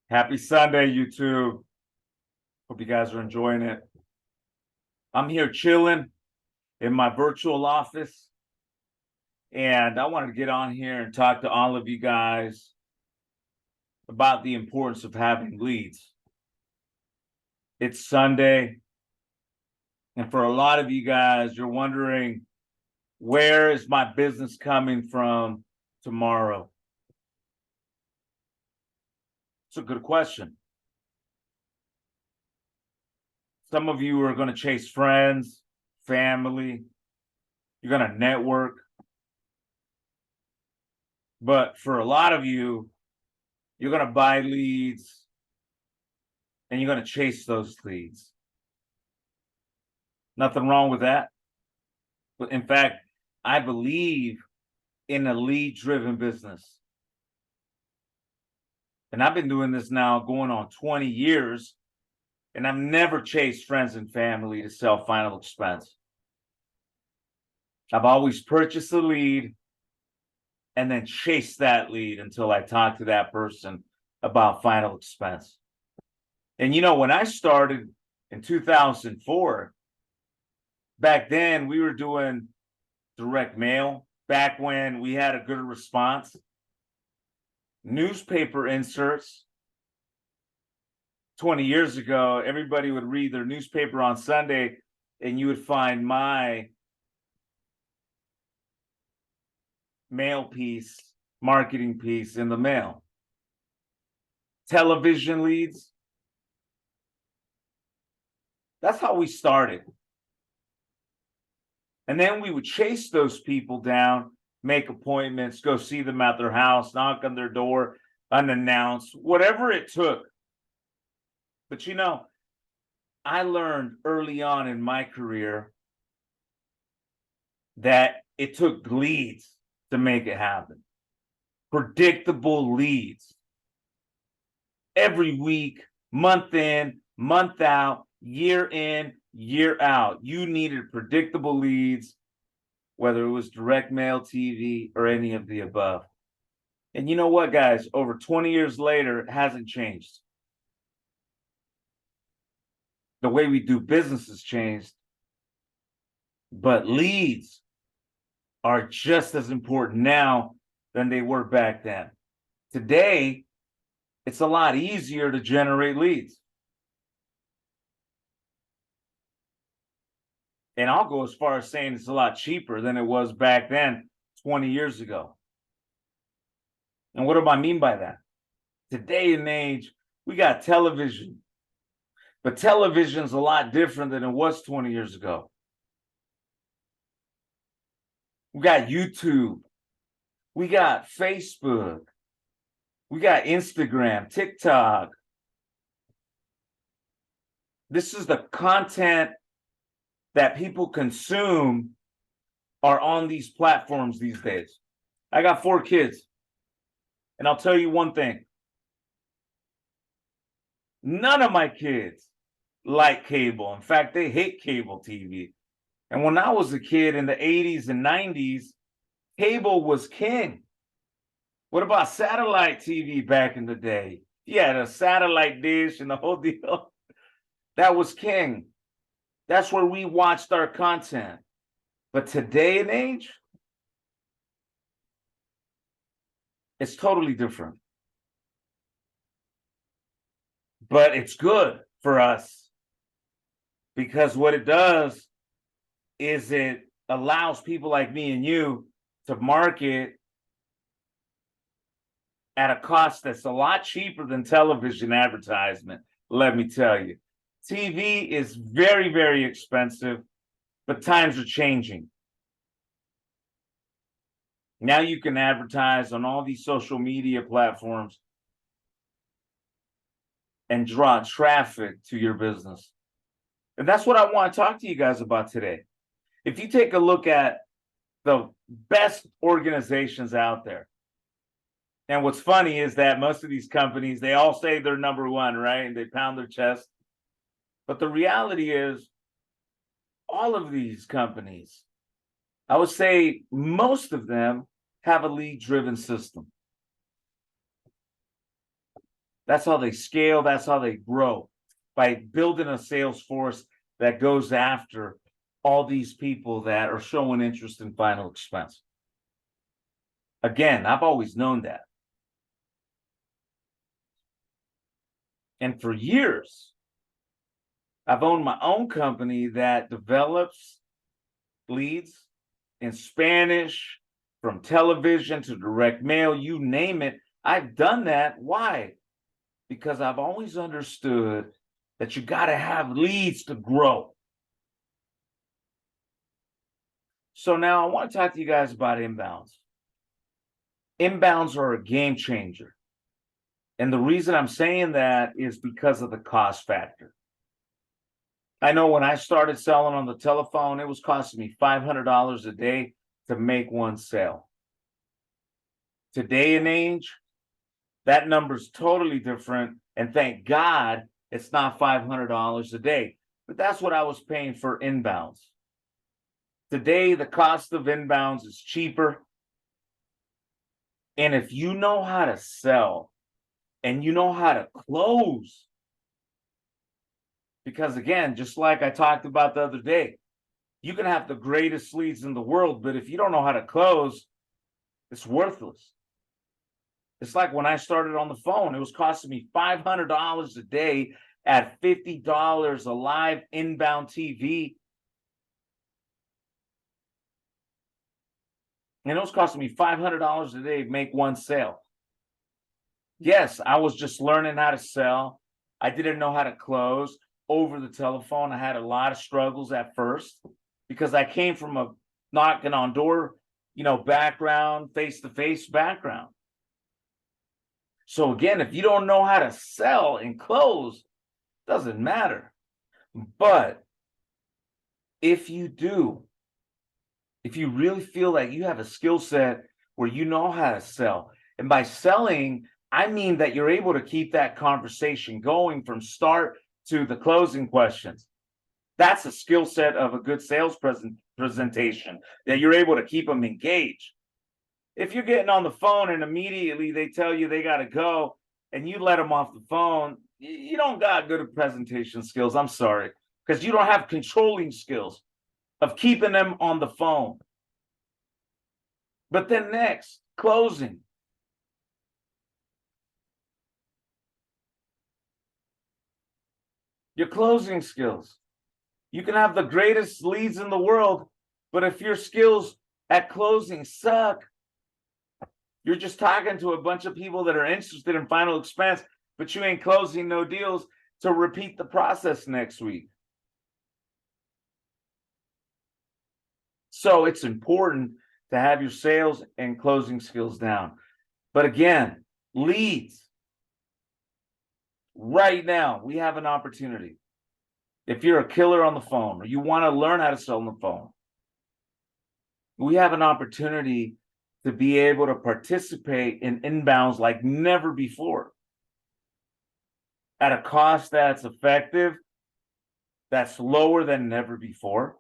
Happy Sunday, YouTube. Hope you guys are enjoying it. I'm here chilling in my virtual office, and I wanted to get on here and talk to all of you guys about the importance of having leads. It's Sunday, and for a lot of you guys, you're wondering, where is my business coming from tomorrow? It's a good question. Some of you are going to chase friends, family, you're going to network. But for a lot of you, you're going to buy leads and you're going to chase those leads. Nothing wrong with that. But in fact, I believe in a lead-driven business. And I've been doing this now going on 20 years, and I've never chased friends and family to sell final expense. I've always purchased a lead and then chased that lead until I talk to that person about final expense. And when I started in 2004, back then we were doing direct mail, back when we had a good response, newspaper inserts. 20 years ago, everybody would read their newspaper on Sunday, and you would find my mail piece, marketing piece in the mail. Television leads. That's how we started. And then we would chase those people down, make appointments, go see them at their house, knock on their door, unannounced, whatever it took. But I learned early on in my career that it took leads to make it happen. Predictable leads. Every week, month in, month out, year in, year out. You needed predictable leads, whether it was direct mail, TV, or any of the above. And you know what, guys? Over 20 years later, it hasn't changed. The way we do business has changed, but leads are just as important now than they were back then. Today, it's a lot easier to generate leads. And I'll go as far as saying it's a lot cheaper than it was back then, 20 years ago. And what do I mean by that? Today and age, we got television. But television's a lot different than it was 20 years ago. We got YouTube. We got Facebook. We got Instagram, TikTok. This is the content that people consume are on these platforms these days. I got 4 kids. And I'll tell you one thing. None of my kids like cable. In fact, they hate cable TV. And when I was a kid in the 80s and 90s, cable was king. What about satellite TV back in the day? Yeah, the satellite dish and the whole deal. That was king. That's where we watched our content. But today and age, it's totally different. But it's good for us because what it does is it allows people like me and you to market at a cost that's a lot cheaper than television advertisement, let me tell you. TV is very, very expensive, but times are changing. Now you can advertise on all these social media platforms and draw traffic to your business. And that's what I want to talk to you guys about today. If you take a look at the best organizations out there, and what's funny is that most of these companies, they all say they're number one, right? And they pound their chest. But the reality is, all of these companies, I would say most of them have a lead-driven system. That's how they scale. That's how they grow, by building a sales force that goes after all these people that are showing interest in final expense. Again, I've always known that. And for years, I've owned my own company that develops leads in Spanish, from television to direct mail, you name it. I've done that. Why? Because I've always understood that you got to have leads to grow. So now I want to talk to you guys about inbounds. Inbounds are a game changer. And the reason I'm saying that is because of the cost factor. I know when I started selling on the telephone, it was costing me $500 a day to make one sale. Today and age, that number's totally different. And thank God it's not $500 a day. But that's what I was paying for inbounds. Today, the cost of inbounds is cheaper. And if you know how to sell and you know how to close, because again, just like I talked about the other day, you can have the greatest leads in the world, but if you don't know how to close, it's worthless. It's like when I started on the phone, it was costing me $500 a day at $50 a live inbound TV. And it was costing me $500 a day to make one sale. Yes, I was just learning how to sell. I didn't know how to close over the telephone. I had a lot of struggles at first because I came from a knocking on door, background, face-to-face background. So again, if you don't know how to sell and close, it doesn't matter. But if you do, if you really feel like you have a skill set where you know how to sell, and by selling, I mean that you're able to keep that conversation going from start to the closing questions. That's a skill set of a good sales presentation, that you're able to keep them engaged. If you're getting on the phone and immediately they tell you they got to go and you let them off the phone, you don't got good presentation skills. I'm sorry, because you don't have controlling skills of keeping them on the phone. But then next, closing. Your closing skills. You can have the greatest leads in the world, but if your skills at closing suck, you're just talking to a bunch of people that are interested in final expense, but you ain't closing no deals to repeat the process next week. So it's important to have your sales and closing skills down. But again, leads. Right now, we have an opportunity. If you're a killer on the phone or you want to learn how to sell on the phone, we have an opportunity to be able to participate in inbounds like never before at a cost that's effective, that's lower than never before.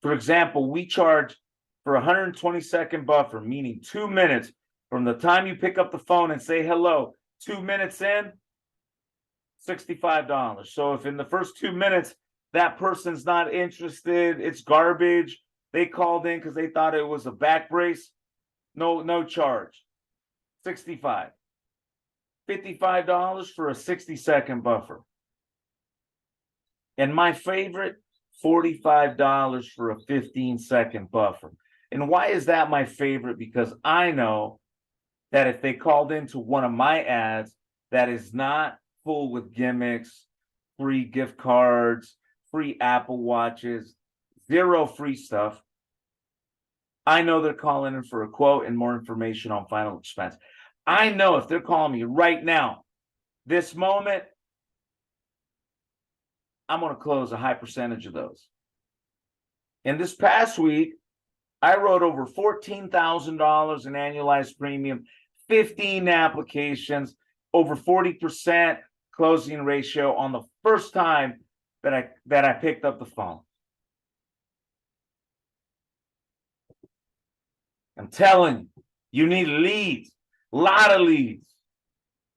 For example, we charge for 120-second buffer, meaning 2 minutes from the time you pick up the phone and say hello, 2 minutes in, $65. So if in the first 2 minutes that person's not interested, it's garbage, they called in because they thought it was a back brace, no charge. 65. $55 for a 60-second buffer. And my favorite, $45 for a 15-second buffer. And why is that my favorite? Because I know that if they called into one of my ads that is not full with gimmicks, free gift cards, free Apple Watches, zero free stuff, I know they're calling in for a quote and more information on final expense. I know if they're calling me right now, this moment, I'm going to close a high percentage of those. And this past week, I wrote over $14,000 in annualized premium, 15 applications, over 40% closing ratio on the first time that I picked up the phone. I'm telling you, you need leads, a lot of leads.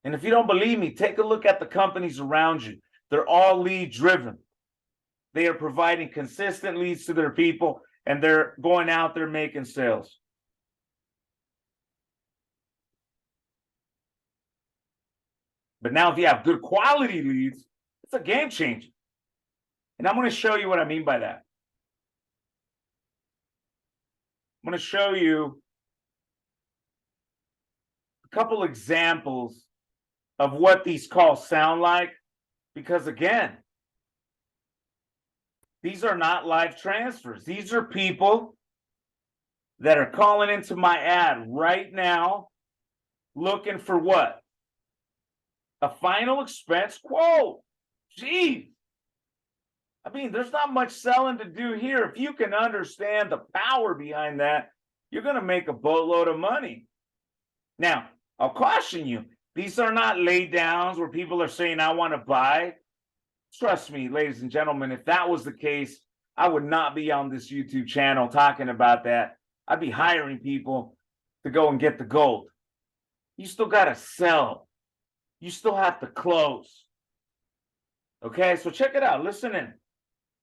And if you don't believe me, take a look at the companies around you. They're all lead driven. They are providing consistent leads to their people, and they're going out there making sales. But now if you have good quality leads, it's a game changer. And I'm going to show you what I mean by that. I'm going to show you a couple examples of what these calls sound like, because again, these are not live transfers. These are people that are calling into my ad right now looking for what? A final expense quote. Geez. I mean, there's not much selling to do here. If you can understand the power behind that, you're going to make a boatload of money. Now, I'll caution you, these are not lay downs where people are saying, I want to buy. Trust me, ladies and gentlemen, if that was the case, I would not be on this YouTube channel talking about that. I'd be hiring people to go and get the gold. You still got to sell. You still have to close. Okay, so check it out. Listen in.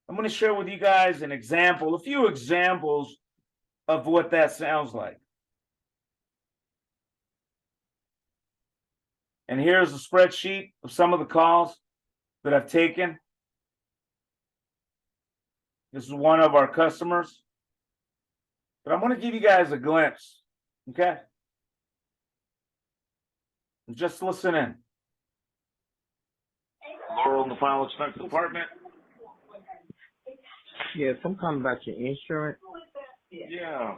I'm going to share with you guys an example, a few examples of what that sounds like. And here's a spreadsheet of some of the calls that I've taken. This is one of our customers. But I'm going to give you guys a glimpse, okay? Just listen in. Laurel in the final expense department. Yes, I'm calling about your insurance. Yeah,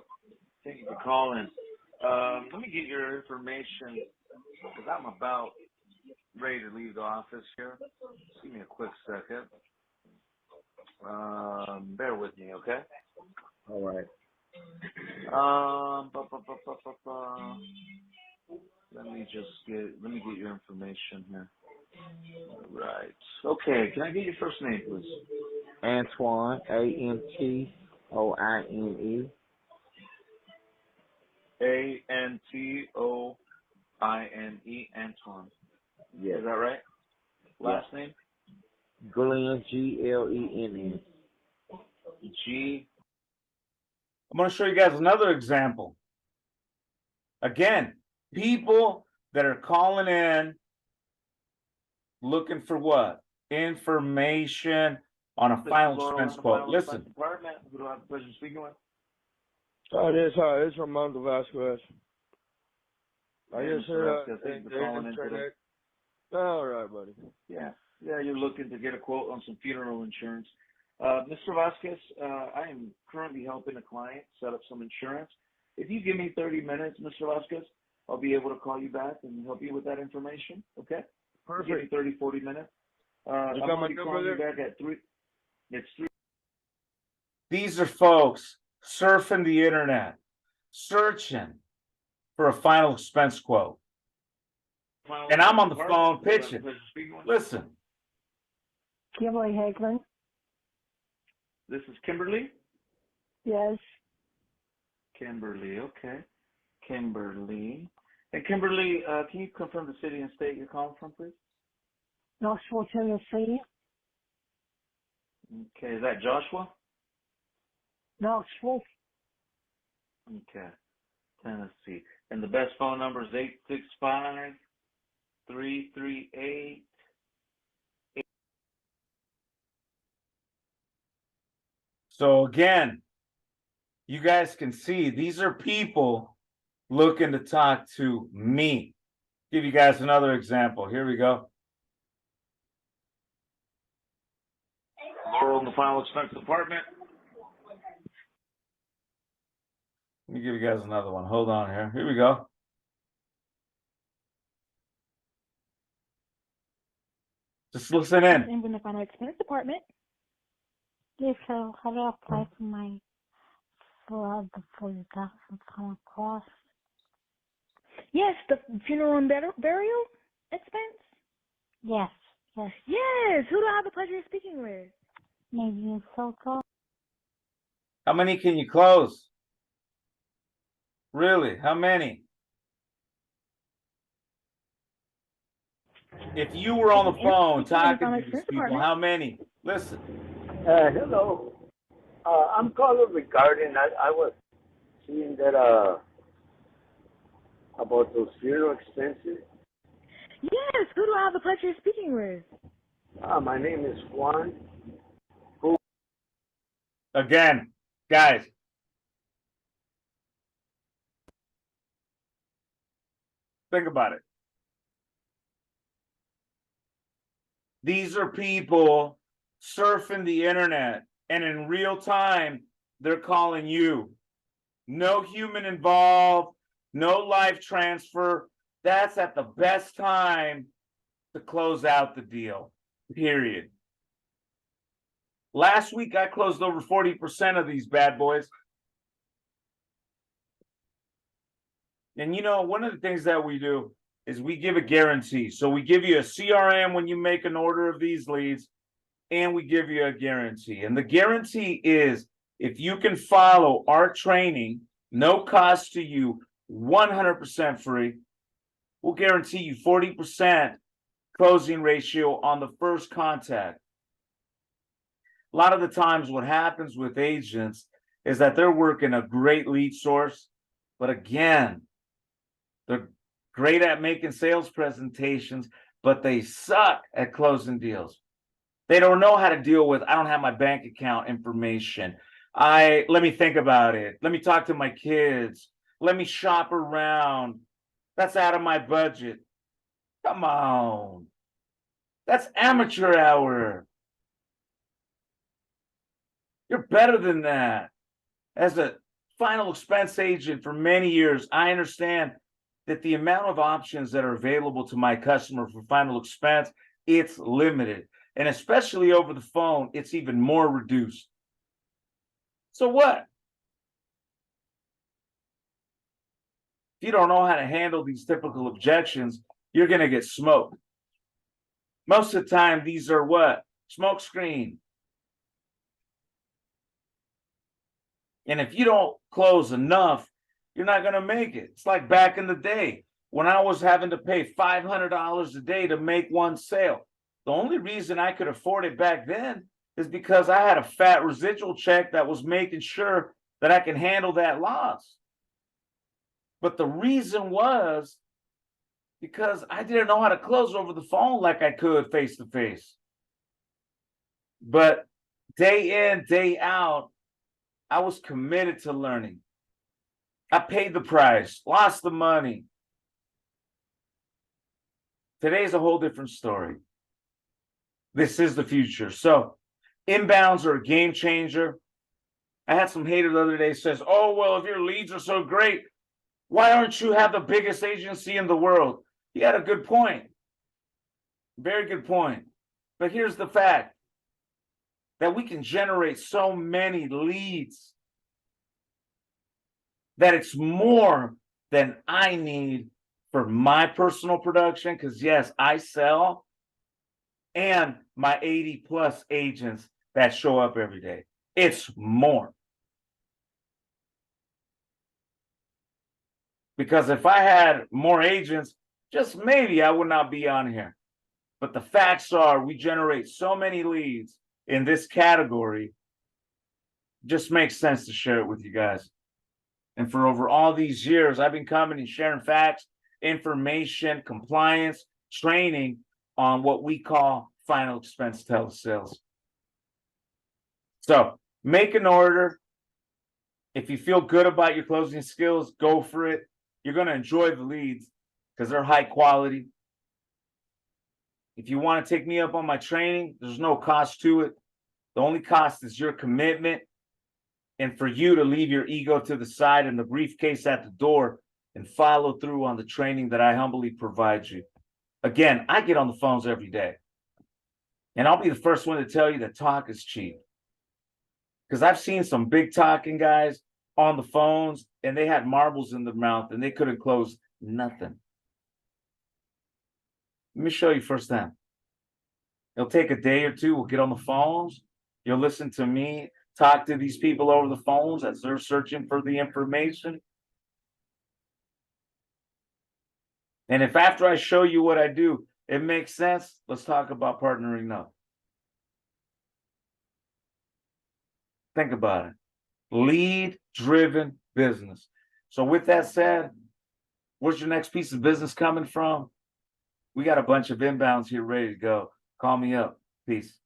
thank you for calling. Let me get your information, because I'm about ready to leave the office here. Just give me a quick second. Bear with me, okay? All right. Let me get your information here. All right. Okay, can I get your first name, please? Antoine, Antoine. Antoine, Antoine. Yes. Is that right? Last name? Glenn, Glenn. I'm going to show you guys another example. Again, people that are calling in looking for what? Information on a final expense quote. Listen. Who do I have the pleasure of speaking with? Oh, this is Armando Vasquez. I just heard that. All right, buddy. Yeah, you're looking to get a quote on some funeral insurance. Mr. Vasquez, I am currently helping a client set up some insurance. If you give me 30 minutes, Mr. Vasquez, I'll be able to call you back and help you with that information, okay? Perfect. Give me 30, 40 minutes. I'm going to be calling you back at 3. It's 3. These are folks surfing the internet, searching for a final expense quote. And I'm on the phone pitching. Listen. Kimberly Hageman. This is Kimberly? Yes. Kimberly, okay. Kimberly. And Kimberly, can you confirm the city and state you're calling from, please? Knoxville, Tennessee. Okay, is that Joshua? Knoxville. Okay, Tennessee. And the best phone number is 865-338. So again, you guys can see these are people looking to talk to me. Give you guys another example. Here we go. Laurel in the final expense department. Let me give you guys another one. Hold on here. Here we go. Just listen in. In the final expense department. Yes, so how do I apply for the common cost? Yes, the funeral and burial expense? Yes. Yes, who do I have the pleasure of speaking with? Maybe Soto. How many can you close? Really? How many? If you were on the phone talking to these people, Department. how many? Listen. Hello. I'm calling regarding, I was seeing that about those funeral expenses. Yes, who do I have the pleasure of speaking with? My name is Juan. Again, guys, think about it. These are people surfing the internet, and in real time, they're calling you. No human involved, no life transfer. That's at the best time to close out the deal, period. Last week, I closed over 40% of these bad boys. And you know, one of the things that we do is we give a guarantee. So we give you a CRM when you make an order of these leads, and we give you a guarantee. And the guarantee is if you can follow our training, no cost to you, 100% free, we'll guarantee you 40% closing ratio on the first contact. A lot of the times what happens with agents is that they're working a great lead source, but again, they're great at making sales presentations, but they suck at closing deals. They don't know how to deal with, I don't have my bank account information. Let me think about it. Let me talk to my kids. Let me shop around. That's out of my budget. Come on. That's amateur hour. You're better than that. As a final expense agent for many years, I understand that the amount of options that are available to my customer for final expense, it's limited. And especially over the phone, it's even more reduced. So what? If you don't know how to handle these typical objections, you're going to get smoked. Most of the time, these are what? Smoke screen. And if you don't close enough, you're not going to make it. It's like back in the day when I was having to pay $500 a day to make one sale. The only reason I could afford it back then is because I had a fat residual check that was making sure that I can handle that loss. But the reason was because I didn't know how to close over the phone like I could face to face. But day in, day out, I was committed to learning. I paid the price, lost the money. Today's a whole different story. This is the future. So inbounds are a game changer. I had some hater the other day says, oh, well, if your leads are so great, why aren't you have the biggest agency in the world? He had a good point. Very good point. But here's the fact that we can generate so many leads that it's more than I need for my personal production. Because yes, I sell, and my 80 plus agents that show up every day. It's more. Because if I had more agents, just maybe I would not be on here. But the facts are we generate so many leads in this category, just makes sense to share it with you guys. And for over all these years, I've been coming and sharing facts, information, compliance, training on what we call final expense telesales. So make an order. If you feel good about your closing skills, go for it. You're going to enjoy the leads because they're high quality. If you want to take me up on my training, there's no cost to it. The only cost is your commitment and for you to leave your ego to the side and the briefcase at the door and follow through on the training that I humbly provide you. Again, I get on the phones every day. And I'll be the first one to tell you that talk is cheap. Because I've seen some big talking guys on the phones and they had marbles in their mouth and they couldn't close nothing. Let me show you firsthand. It'll take a day or two. We'll get on the phones. You'll listen to me talk to these people over the phones as they're searching for the information. And if after I show you what I do, It makes sense. Let's talk about partnering up. Think about it. Lead-driven business. So with that said, where's your next piece of business coming from? We got a bunch of inbounds here ready to go. Call me up. Peace.